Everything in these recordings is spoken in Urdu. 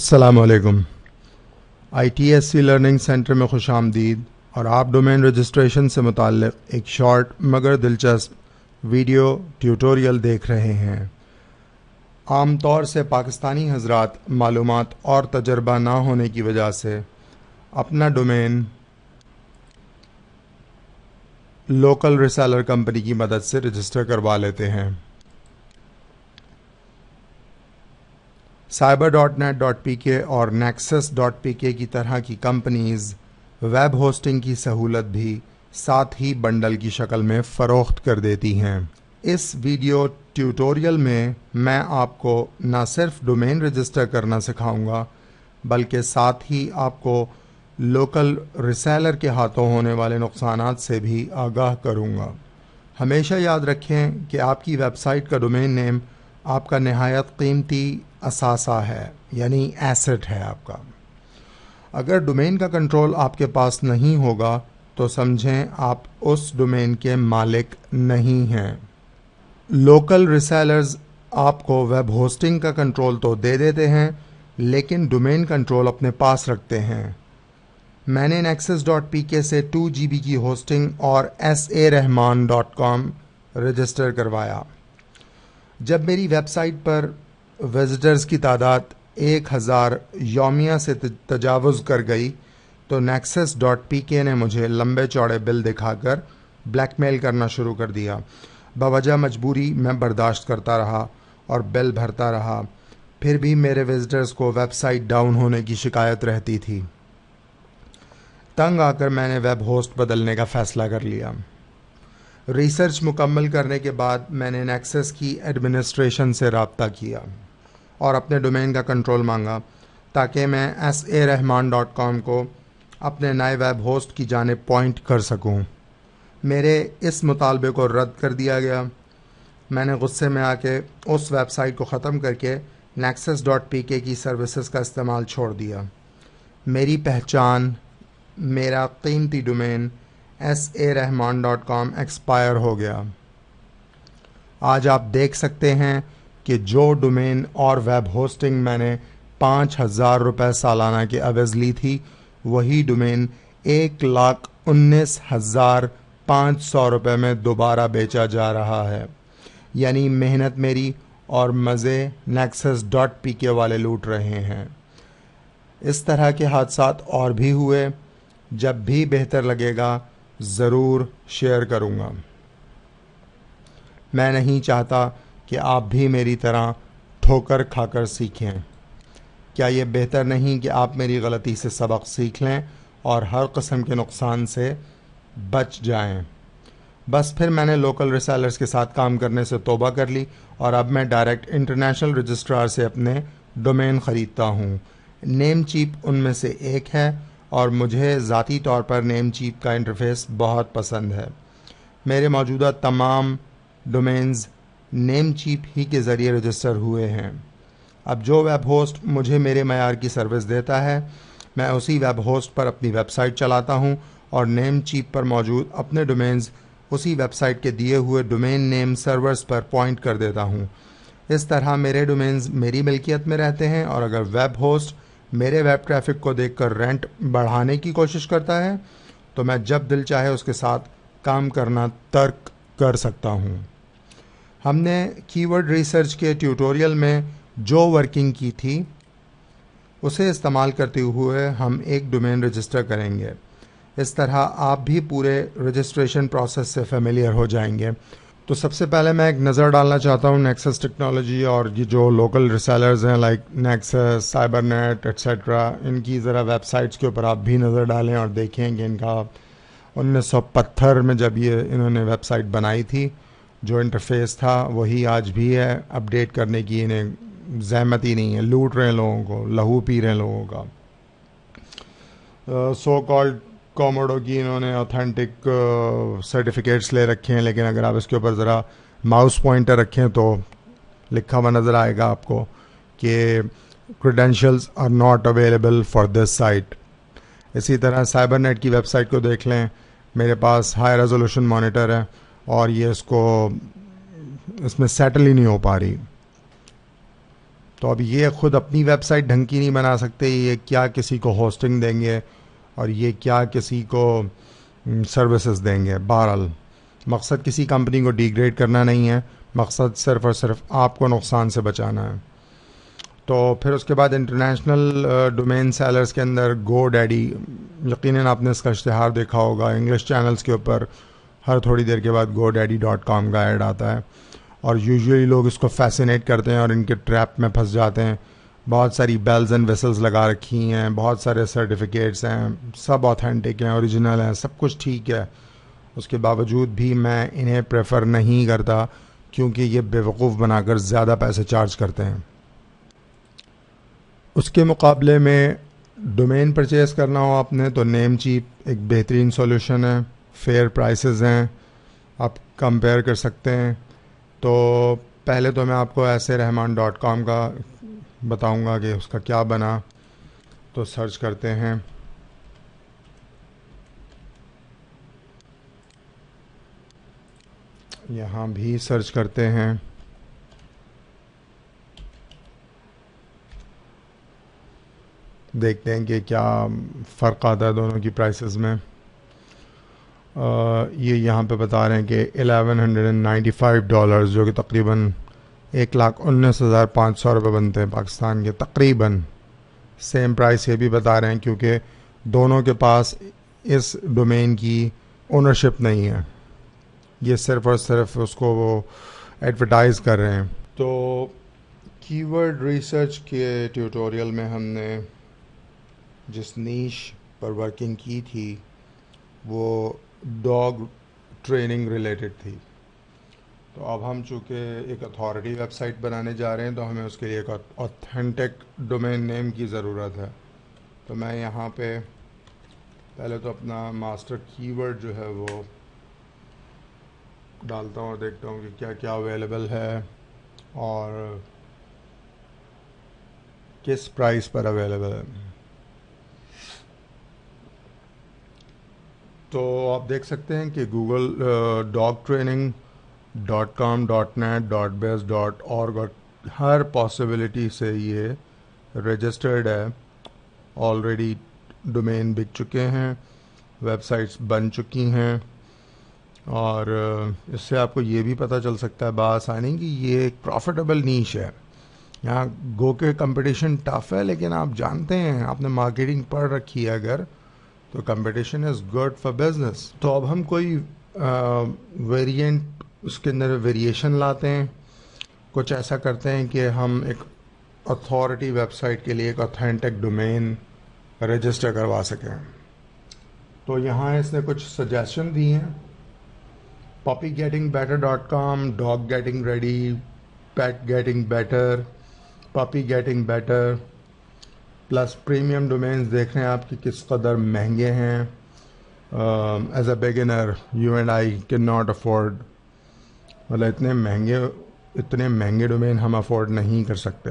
السلام علیکم. ITSC لرننگ سینٹر میں خوش آمدید اور آپ ڈومین رجسٹریشن سے متعلق ایک شارٹ مگر دلچسپ ویڈیو ٹیوٹوریل دیکھ رہے ہیں. عام طور سے پاکستانی حضرات معلومات اور تجربہ نہ ہونے کی وجہ سے اپنا ڈومین لوکل ریسیلر کمپنی کی مدد سے رجسٹر کروا لیتے ہیں. cyber.net.pk اور nexus.pk کی طرح کی کمپنیز ویب ہوسٹنگ کی سہولت بھی ساتھ ہی بنڈل کی شکل میں فروخت کر دیتی ہیں. اس ویڈیو ٹیوٹوریل میں آپ کو نہ صرف ڈومین رجسٹر کرنا سکھاؤں گا بلکہ ساتھ ہی آپ کو لوکل ریسیلر کے ہاتھوں ہونے والے نقصانات سے بھی آگاہ کروں گا. ہمیشہ یاد رکھیں کہ آپ کی ویب سائٹ کا ڈومین نیم آپ کا نہایت قیمتی اثاثہ ہے، یعنی ایسٹ ہے آپ کا. اگر ڈومین کا کنٹرول آپ کے پاس نہیں ہوگا تو سمجھیں آپ اس ڈومین کے مالک نہیں ہیں. لوکل ریسیلرز آپ کو ویب ہوسٹنگ کا کنٹرول تو دے دیتے ہیں لیکن ڈومین کنٹرول اپنے پاس رکھتے ہیں. میں نے nexus.pk سے 2 GB کی ہوسٹنگ اور sarahman.com رجسٹر کروایا. جب میری ویب سائٹ پر وزٹرز کی تعداد 1000 یومیہ سے تجاوز کر گئی تو nexus.pk نے مجھے لمبے چوڑے بل دکھا کر بلیک میل کرنا شروع کر دیا. بوجہ مجبوری میں برداشت کرتا رہا اور بل بھرتا رہا، پھر بھی میرے وزٹرز کو ویب سائٹ ڈاؤن ہونے کی شکایت رہتی تھی. تنگ آ کر میں نے ویب ہوسٹ بدلنے کا فیصلہ کر لیا. ریسرچ مکمل کرنے کے بعد میں نے نیکسس کی ایڈمنسٹریشن سے رابطہ کیا اور اپنے ڈومین کا کنٹرول مانگا تاکہ میں sarahman.com کو اپنے نئے ویب ہوسٹ کی جانب پوائنٹ کر سکوں. میرے اس مطالبے کو رد کر دیا گیا. میں نے غصے میں آ کے اس ویب سائٹ کو ختم کر کے nexus.pk کی سروسز کا استعمال چھوڑ دیا. میری پہچان، میرا قیمتی ڈومین sarahman.com ایکسپائر ہو گیا. آج آپ دیکھ سکتے ہیں کہ جو ڈومین اور ویب ہوسٹنگ میں نے 5000 روپے سالانہ کے عوض لی تھی وہی ڈومین 1,19,500 روپے میں دوبارہ بیچا جا رہا ہے. یعنی محنت میری اور مزے nexus.pk والے لوٹ رہے ہیں. اس طرح کے حادثات اور بھی ہوئے. جب بھی بہتر لگے گا ضرور شیئر کروں گا. میں نہیں چاہتا کہ آپ بھی میری طرح ٹھوکر کھا کر سیکھیں. کیا یہ بہتر نہیں کہ آپ میری غلطی سے سبق سیکھ لیں اور ہر قسم کے نقصان سے بچ جائیں؟ بس پھر میں نے لوکل ریسیلرز کے ساتھ کام کرنے سے توبہ کر لی اور اب میں ڈائریکٹ انٹرنیشنل رجسٹرار سے اپنے ڈومین خریدتا ہوں. نیم چیپ ان میں سے ایک ہے اور مجھے ذاتی طور پر نیم چیپ کا انٹرفیس بہت پسند ہے. میرے موجودہ تمام ڈومینز نیم چیپ ہی کے ذریعے رجسٹر ہوئے ہیں. اب جو ویب ہوسٹ مجھے میرے معیار کی سروس دیتا ہے میں اسی ویب ہوسٹ پر اپنی ویب سائٹ چلاتا ہوں اور نیم چیپ پر موجود اپنے ڈومینز اسی ویب سائٹ کے دیے ہوئے ڈومین نیم سرورز پر پوائنٹ کر دیتا ہوں. اس طرح میرے ڈومینز میری ملکیت میں رہتے ہیں اور اگر ویب ہوسٹ میرے ویب ٹریفک کو دیکھ کر رینٹ بڑھانے کی کوشش کرتا ہے تو میں جب دل چاہے اس کے ساتھ کام کرنا ترک کر سکتا ہوں. ہم نے کی ورڈ ریسرچ کے ٹیوٹوریل میں جو ورکنگ کی تھی اسے استعمال کرتے ہوئے ہم ایک ڈومین رجسٹر کریں گے. اس طرح آپ بھی پورے رجسٹریشن پروسیس سے فیملیئر ہو جائیں گے. تو سب سے پہلے میں ایک نظر ڈالنا چاہتا ہوں نیکسس ٹیکنالوجی اور یہ جو لوکل ریسیلرز ہیں like Nexus, cyber net etcetera, ان کی ذرا ویب سائٹس کے اوپر آپ بھی نظر ڈالیں اور دیکھیں کہ ان کا 1975 میں جب یہ انہوں نے ویب سائٹ بنائی تھی جو انٹرفیس تھا وہی آج بھی ہے. اپڈیٹ کرنے کی انہیں زحمت ہی نہیں ہے. لوٹ رہے ہیں لوگوں کو، لہو پی رہے ہیں لوگوں کا. سو کالڈ کوموڈو کی انہوں نے اوتھینٹک سرٹیفکیٹس لے رکھے ہیں لیکن اگر آپ اس کے اوپر ذرا ماؤس پوائنٹر رکھیں تو لکھا ہوا نظر آئے گا آپ کو کہ credentials are not available for this site. اسی طرح سائبر نیٹ کی ویب سائٹ کو دیکھ لیں. میرے پاس ہائی ریزولوشن مانیٹر ہے اور یہ اس میں سیٹل ہی نہیں ہو پا رہی. تو اب یہ خود اپنی ویب سائٹ ڈھنگ کی نہیں بنا سکتے، یہ کیا کسی کو ہوسٹنگ دیں گے اور یہ کیا کسی کو سروسز دیں گے. بہرحال مقصد کسی کمپنی کو ڈیگریڈ کرنا نہیں ہے، مقصد صرف اور صرف آپ کو نقصان سے بچانا ہے. تو پھر اس کے بعد انٹرنیشنل ڈومین سیلرز کے اندر گو ڈیڈی، یقیناً آپ نے اس کا اشتہار دیکھا ہوگا انگلش چینلز کے اوپر، ہر تھوڑی دیر کے بعد GoDaddy.com کا ایڈ آتا ہے، اور یوزلی لوگ اس کو فیسینیٹ کرتے ہیں اور ان کے ٹریپ میں پھنس جاتے ہیں. بہت ساری بیلز اینڈ وسلز لگا رکھی ہیں، بہت سارے سرٹیفکیٹس ہیں، سب آتھینٹک ہیں، اوریجنل ہیں، سب کچھ ٹھیک ہے. اس کے باوجود بھی میں انہیں پریفر نہیں کرتا، کیونکہ یہ بیوقوف بنا کر زیادہ پیسے چارج کرتے ہیں. اس کے مقابلے میں ڈومین پرچیز کرنا ہو آپ نے تو نیم چیپ ایک بہترین سولوشن ہے، فیئر پرائسز ہیں، آپ کمپیئر کر سکتے ہیں. تو پہلے تو میں آپ کو aiserrahman.com کا بتاؤں گا کہ اس کا کیا بنا. تو سرچ کرتے ہیں، یہاں بھی سرچ کرتے ہیں، دیکھتے ہیں کہ کیا فرق آتا ہے دونوں کی پرائسز میں. یہ یہاں پہ بتا رہے ہیں کہ $1195 جو کہ تقریباً 1,19,500 روپے بنتے ہیں پاکستان کے تقریباً. سیم پرائس یہ بھی بتا رہے ہیں کیونکہ دونوں کے پاس اس ڈومین کی اونرشپ نہیں ہے، یہ صرف اور صرف اس کو وہ ایڈورٹائز کر رہے ہیں. تو کی ورڈ ریسرچ کے ٹیوٹوریل میں ہم نے جس نیش پر ورکنگ کی تھی وہ ڈاگ ٹریننگ ریلیٹڈ تھی. تو اب ہم چونکہ ایک اتھارٹی ویب سائٹ بنانے جا رہے ہیں تو ہمیں اس کے لیے ایک اوتھینٹک ڈومین نیم کی ضرورت ہے. تو میں یہاں پہ پہلے تو اپنا ماسٹر کی ورڈ جو ہے وہ ڈالتا ہوں اور دیکھتا ہوں کہ کیا کیا اویلیبل ہے اور کس پرائس پر اویلیبل ہے. تو آپ دیکھ سکتے ہیں کہ گوگل dogtraining.com.net.biz.org اور ہر پاسبلٹی سے یہ رجسٹرڈ ہے، آلریڈی ڈومین بک چکے ہیں، ویب سائٹس بن چکی ہیں. اور اس سے آپ کو یہ بھی پتہ چل سکتا ہے بآسانی کہ یہ ایک پروفیٹیبل نیش ہے. یہاں گو کے کمپٹیشن ٹف ہے، لیکن آپ جانتے ہیں، آپ نے مارکیٹنگ پڑھ رکھی ہے اگر، تو competition is good for business. تو اب ہم کوئی ویریئنٹ اس کے اندر ویریشن لاتے ہیں، کچھ ایسا کرتے ہیں کہ ہم ایک اتھارٹی ویب سائٹ کے لیے ایک اوتھینٹک ڈومین رجسٹر کروا سکیں. تو یہاں اس نے کچھ سجیشن دی ہیں: puppygettingbetter.com, dog getting ready, pet getting better, puppy getting better. Plus premium domains دیکھ رہے ہیں آپ کی کس قدر مہنگے ہیں. As a beginner you and I can not afford, مطلب اتنے مہنگے ڈومین ہم افورڈ نہیں کر سکتے.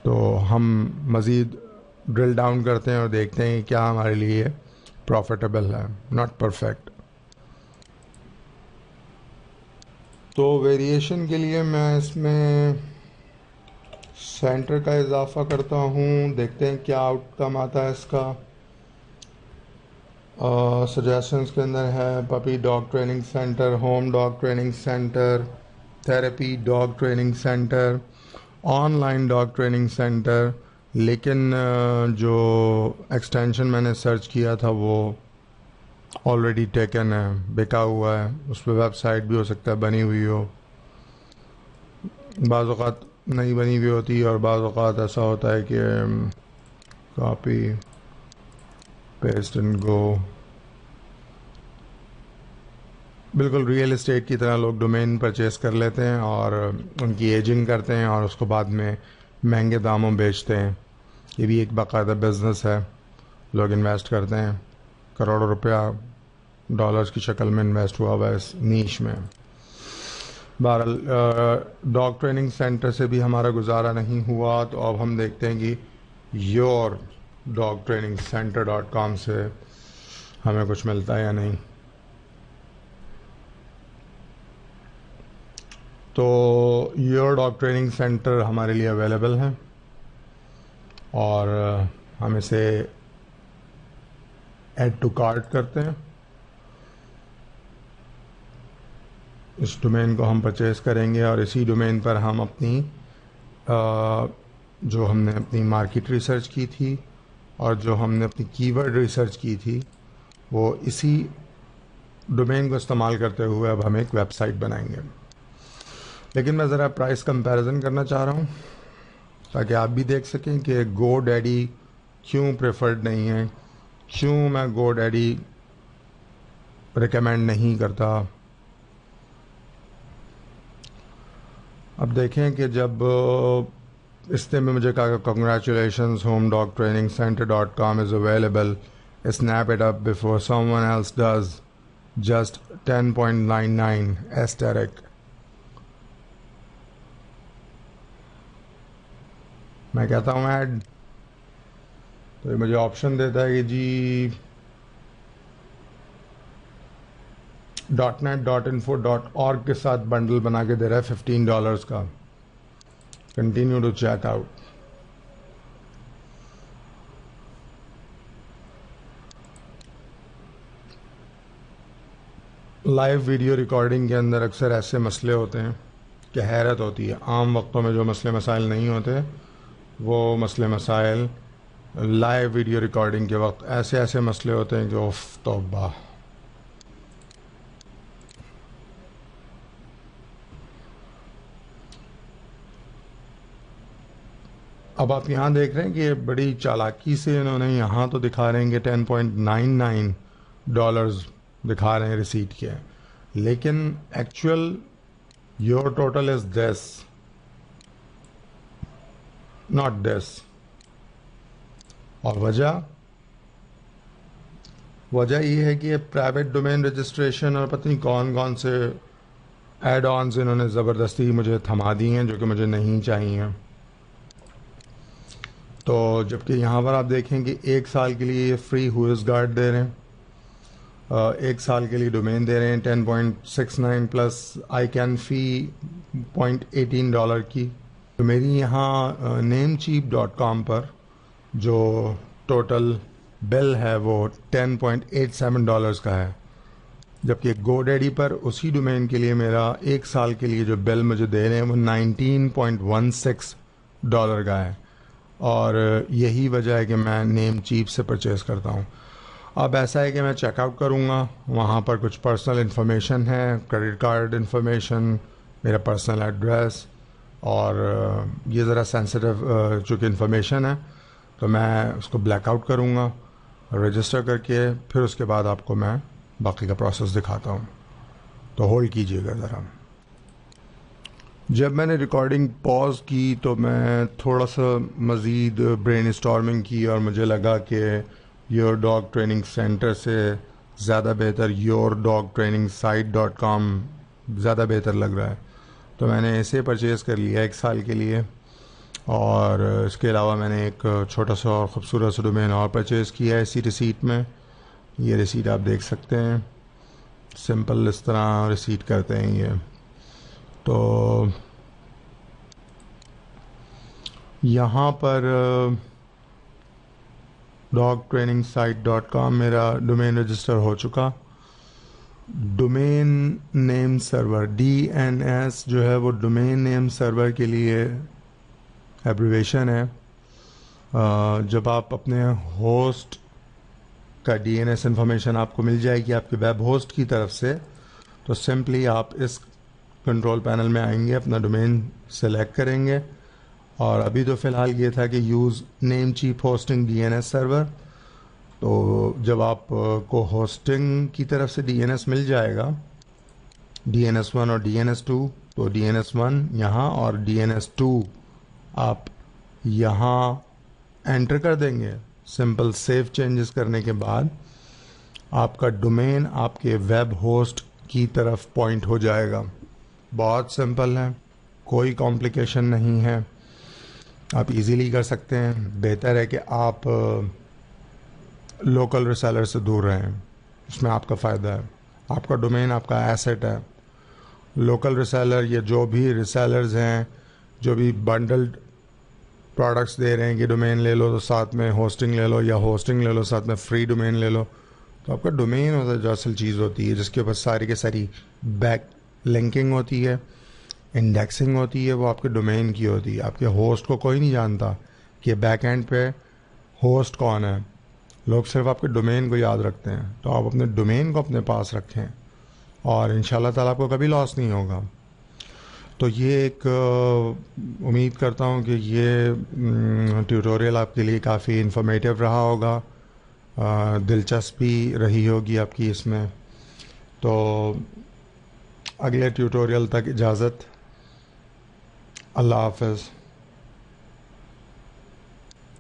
تو ہم مزید ڈرل ڈاؤن کرتے ہیں اور دیکھتے ہیں کہ کیا ہمارے لیے پروفیٹیبل ہے، ناٹ پرفیکٹ. تو ویریشن کے لیے میں اس میں سینٹر کا اضافہ کرتا ہوں، دیکھتے ہیں کیا آؤٹ کم آتا ہے اس کا. سجیشنز کے اندر ہے puppy dog training centre, home dog training centre, therapy dog training centre, online dog training centre. لیکن جو ایکسٹینشن میں نے سرچ کیا تھا وہ آلریڈی ٹیکن ہے، بکا ہوا ہے. اس پہ ویب سائٹ بھی ہو سکتا ہے بنی ہوئی ہو، بعض اوقات نہیں بنی ہوئی ہوتی، اور بعض اوقات ایسا ہوتا ہے کہ کاپی پیسٹ اینڈ گو. بالکل ریئل اسٹیٹ کی طرح لوگ ڈومین پرچیز کر لیتے ہیں اور ان کی ایجنگ کرتے ہیں اور اس کو بعد میں مہنگے داموں بیچتے ہیں. یہ بھی ایک باقاعدہ بزنس ہے، لوگ انویسٹ کرتے ہیں، کروڑوں روپیہ ڈالرز کی شکل میں انویسٹ ہوا ہوا ہے اس نیش میں. بہرحال ڈاگ ٹریننگ سینٹر سے بھی ہمارا گزارا نہیں ہوا، تو اب ہم دیکھتے ہیں کہ یور ڈاگ ٹریننگ سینٹر.com سے ہمیں کچھ ملتا ہے یا نہیں. تو یور ڈاگ ٹریننگ سینٹر ہمارے لیے اویلیبل ہے اور ہم اسے ایڈ ٹو کارٹ کرتے ہیں. اس ڈومین کو ہم پرچیز کریں گے اور اسی ڈومین پر ہم اپنی جو ہم نے اپنی مارکیٹ ریسرچ کی تھی اور جو ہم نے اپنی کی ورڈ ریسرچ کی تھی وہ اسی ڈومین کو استعمال کرتے ہوئے اب ہم ایک ویب سائٹ بنائیں گے. لیکن میں ذرا پرائس کمپیریزن کرنا چاہ رہا ہوں تاکہ آپ بھی دیکھ سکیں کہ گو ڈیڈی کیوں پریفرڈ نہیں ہے, کیوں میں گو ڈیڈی ریکمینڈ نہیں کرتا. اب دیکھیں کہ جب اس نے مجھے کہا کہ congratulations home dog training center .com is available, snap it up before someone else does, just 10.99 asterisk. میں کہتا ہوں ایڈ, تو یہ مجھے آپشن دیتا ہے کہ جی .net.info.org کے ساتھ بنڈل بنا کے دے رہا ہے $15 کا. Continue to check out. Live video recording کے اندر اکثر ایسے مسئلے ہوتے ہیں کہ حیرت ہوتی ہے. عام وقتوں میں جو مسئلے مسائل نہیں ہوتے وہ مسئلے مسائل لائیو ویڈیو ریکارڈنگ کے وقت ایسے مسئلے ہوتے ہیں کہ اوف توبہ. اب آپ یہاں دیکھ رہے ہیں کہ بڑی چالاکی سے انہوں نے یہاں تو دکھا رہے ہیں کہ $10.99 دکھا رہے ہیں ریسیٹ کے, لیکن actual your total is this, not this. اور وجہ یہ ہے کہ یہ پرائیویٹ ڈومین رجسٹریشن اور پتہ نہیں کون سے ایڈ آنز انہوں نے زبردستی مجھے تھما دی ہیں جو کہ مجھے نہیں چاہیے. تو جبکہ یہاں پر آپ دیکھیں کہ 1 سال کے لیے یہ فری ہوئز گارڈ دے رہے ہیں, 1 سال کے لیے ڈومین دے رہے ہیں 10.69 پلس آئی کین فی $0.18 کی. تو میری یہاں نیم چیپ .com پر جو ٹوٹل بل ہے وہ $10.87 کا ہے, جبکہ گو ڈیڈی پر اسی ڈومین کے لیے میرا 1 سال کے لیے جو بل مجھے دے رہے ہیں وہ $19.16 کا ہے. اور یہی وجہ ہے کہ میں نیم چیپ سے پرچیز کرتا ہوں. اب ایسا ہے کہ میں چیک آؤٹ کروں گا, وہاں پر کچھ پرسنل انفارمیشن ہے, کریڈٹ کارڈ انفارمیشن, میرا پرسنل ایڈریس, اور یہ ذرا سینسیٹیو چونکہ انفارمیشن ہے تو میں اس کو بلیک آؤٹ کروں گا رجسٹر کر کے, پھر اس کے بعد آپ کو میں باقی کا پروسیس دکھاتا ہوں. تو ہولڈ کیجئے گا ذرا. جب میں نے ریکارڈنگ پاز کی تو میں تھوڑا سا مزید برین اسٹارمنگ کی اور مجھے لگا کہ یور ڈاگ ٹریننگ سینٹر سے زیادہ بہتر your dog training site .com زیادہ بہتر لگ رہا ہے. تو میں نے اسے پرچیز کر لیا 1 سال کے لیے, اور اس کے علاوہ میں نے ایک چھوٹا سا اور خوبصورت سا ڈومین اور پرچیز کیا ہے اسی ریسیٹ میں. یہ ریسیٹ آپ دیکھ سکتے ہیں, سمپل اس طرح ریسیٹ کرتے ہیں یہ. تو یہاں پر ڈاگ ٹریننگ سائٹ .com میرا ڈومین رجسٹر ہو چکا. ڈومین نیم سرور DNS جو ہے وہ ڈومین نیم سرور کے لیے ایبریویشن ہے. جب آپ اپنے ہوسٹ کا DNS انفارمیشن آپ کو مل جائے گی آپ کے ویب ہوسٹ کی طرف سے, تو سمپلی آپ اس کنٹرول پینل میں آئیں گے, اپنا ڈومین سلیکٹ کریں گے, اور ابھی تو فی الحال یہ تھا کہ یوز نیم چیپ ہوسٹنگ DNS سرور. تو جب آپ کو ہوسٹنگ کی طرف سے DNS مل جائے گا, DNS1 اور DNS2, تو DNS1 یہاں اور DNS2 آپ یہاں انٹر کر دیں گے. سمپل سیو چینجز کرنے کے بعد آپ کا ڈومین آپ کے ویب ہوسٹ کی طرف پوائنٹ ہو جائے گا. بہت سمپل ہے, کوئی کمپلیکیشن نہیں ہے, آپ ایزیلی کر سکتے ہیں. بہتر ہے کہ آپ لوکل ریسیلر سے دور رہیں, اس میں آپ کا فائدہ ہے. آپ کا ڈومین آپ کا ایسٹ ہے, لوکل ریسیلر یا جو بھی ریسیلرز ہیں جو بھی بنڈلڈ پروڈکٹس دے رہے ہیں کہ ڈومین لے لو تو ساتھ میں ہوسٹنگ لے لو، یا ہوسٹنگ لے لو ساتھ میں فری ڈومین لے لو، تو آپ کا ڈومین ہوتا ہے جو اصل چیز ہوتی ہے، جس کے اوپر ساری کی ساری بیک لنکنگ ہوتی ہے، انڈیکسنگ ہوتی ہے، وہ آپ کے ڈومین کی ہوتی ہے۔ آپ کے ہوسٹ کو کوئی نہیں جانتا کہ بیک اینڈ پہ ہوسٹ کون ہے، لوگ صرف آپ کے ڈومین کو یاد رکھتے ہیں۔ تو آپ اپنے ڈومین کو اپنے پاس رکھیں اور انشاءاللہ تعالیٰ آپ کو کبھی لاس نہیں ہوگا۔ تو یہ ایک امید کرتا ہوں کہ یہ ٹیوٹوریل آپ کے لیے کافی انفارمیٹیو رہا ہوگا، دلچسپی رہی ہوگی آپ کی اس میں۔ تو اگلے ٹیوٹوریل تک اجازت، اللہ حافظ۔